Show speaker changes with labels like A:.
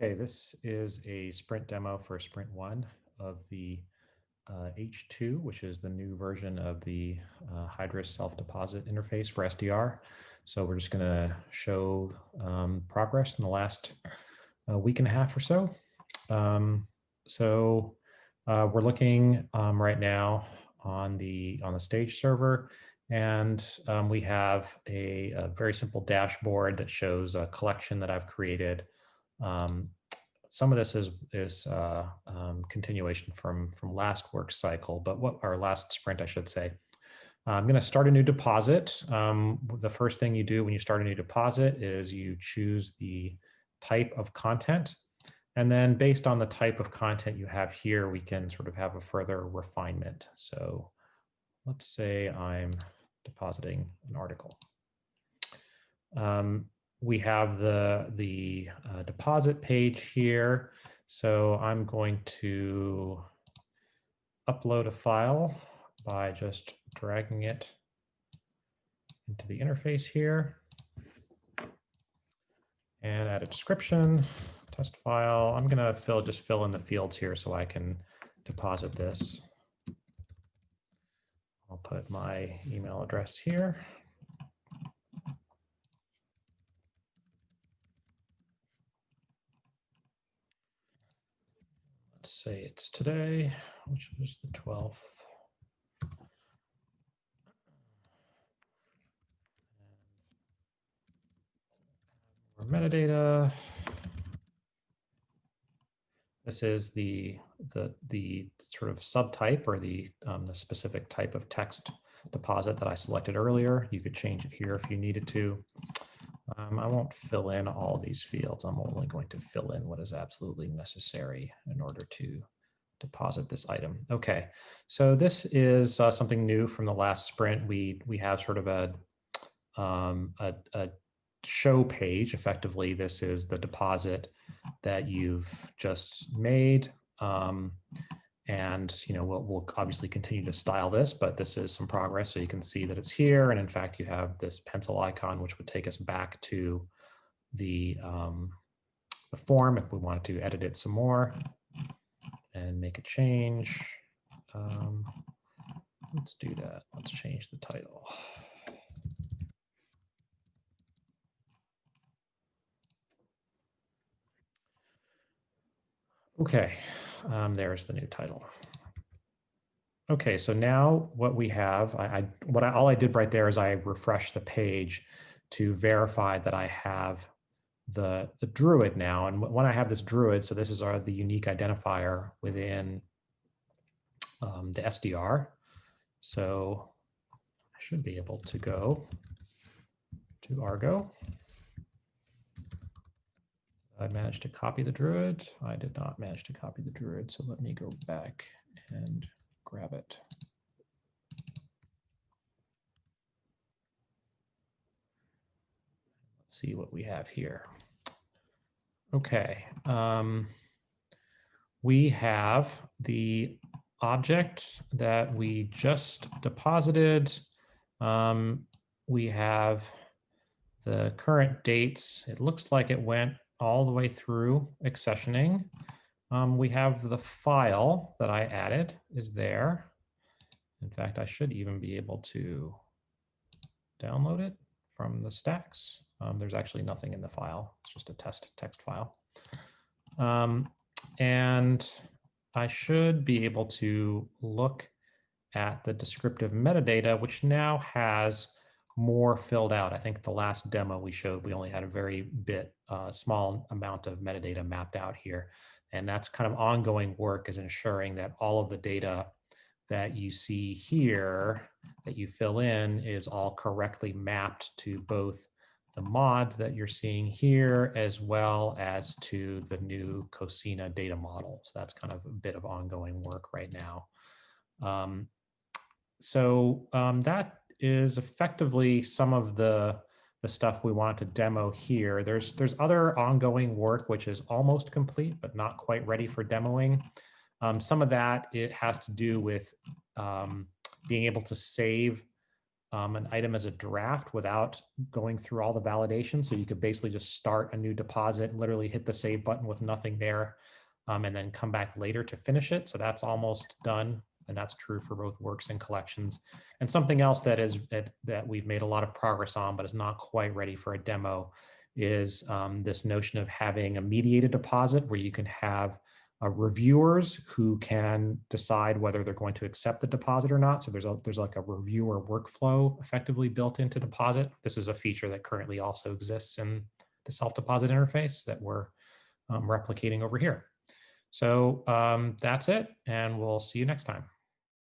A: Okay, this is a sprint demo for sprint 1 of the H2, which is the new version of the Hydrus self-deposit interface for SDR. So we're just going to show progress in the last week and a half or so. We're looking right now on the stage server, and we have a very simple dashboard that shows a collection that I've created. Some of this is continuation from last work cycle, but our last sprint, I should say. I'm going to start a new deposit. The first thing you do when you start a new deposit is you choose the type of content. And then based on the type of content you have here, we can sort of have a further refinement. So let's say I'm depositing an article. We have the deposit page here. So I'm going to upload a file by just dragging it into the interface here and add a description, test file. I'm going to just fill in the fields here so I can deposit this. I'll put my email address here. Let's say it's today, which is the 12th. Metadata. This is the sort of subtype or the specific type of text deposit that I selected earlier. You could change it here if you needed to. I won't fill in all these fields. I'm only going to fill in what is absolutely necessary in order to deposit this item. Okay, so this is something new from the last sprint. We have sort of a show page. Effectively, this is the deposit that you've just made. And we'll obviously continue to style this, but this is some progress. So you can see that it's here. And in fact, you have this pencil icon, which would take us back to the form if we wanted to edit it some more and make a change. Let's do that. Let's change the title. Okay, there's the new title. Okay, so now what we have, all I did right there is I refreshed the page to verify that I have the Druid now. And when I have this Druid, so this is the unique identifier within the SDR. So I should be able to go to Argo. I managed to copy the Druid. I did not manage to copy the Druid, so let me go back and grab it. Let's see what we have here. Okay, we have the object that we just deposited. We have the current dates. It looks like it went all the way through accessioning. We have the file that I added is there. In fact, I should even be able to download it from the stacks. There's actually nothing in the file. It's just a text file. And I should be able to look at the descriptive metadata, which now has more filled out. I think the last demo we showed, we only had a very small amount of metadata mapped out here. And that's kind of ongoing work, is ensuring that all of the data that you see here that you fill in is all correctly mapped to both the mods that you're seeing here, as well as to the new Cosina data model. So that's kind of a bit of ongoing work right now. That is effectively some of the stuff we wanted to demo here. There's other ongoing work which is almost complete, but not quite ready for demoing. Some of that, it has to do with being able to save an item as a draft without going through all the validation. So you could basically just start a new deposit, literally hit the save button with nothing there, and then come back later to finish it. So that's almost done. And that's true for both works and collections. And something else that we've made a lot of progress on, but is not quite ready for a demo, is this notion of having a mediated deposit where you can have reviewers who can decide whether they're going to accept the deposit or not. So there's like a reviewer workflow effectively built into deposit. This is a feature that currently also exists in the self-deposit interface that we're replicating over here. So that's it, and we'll see you next time.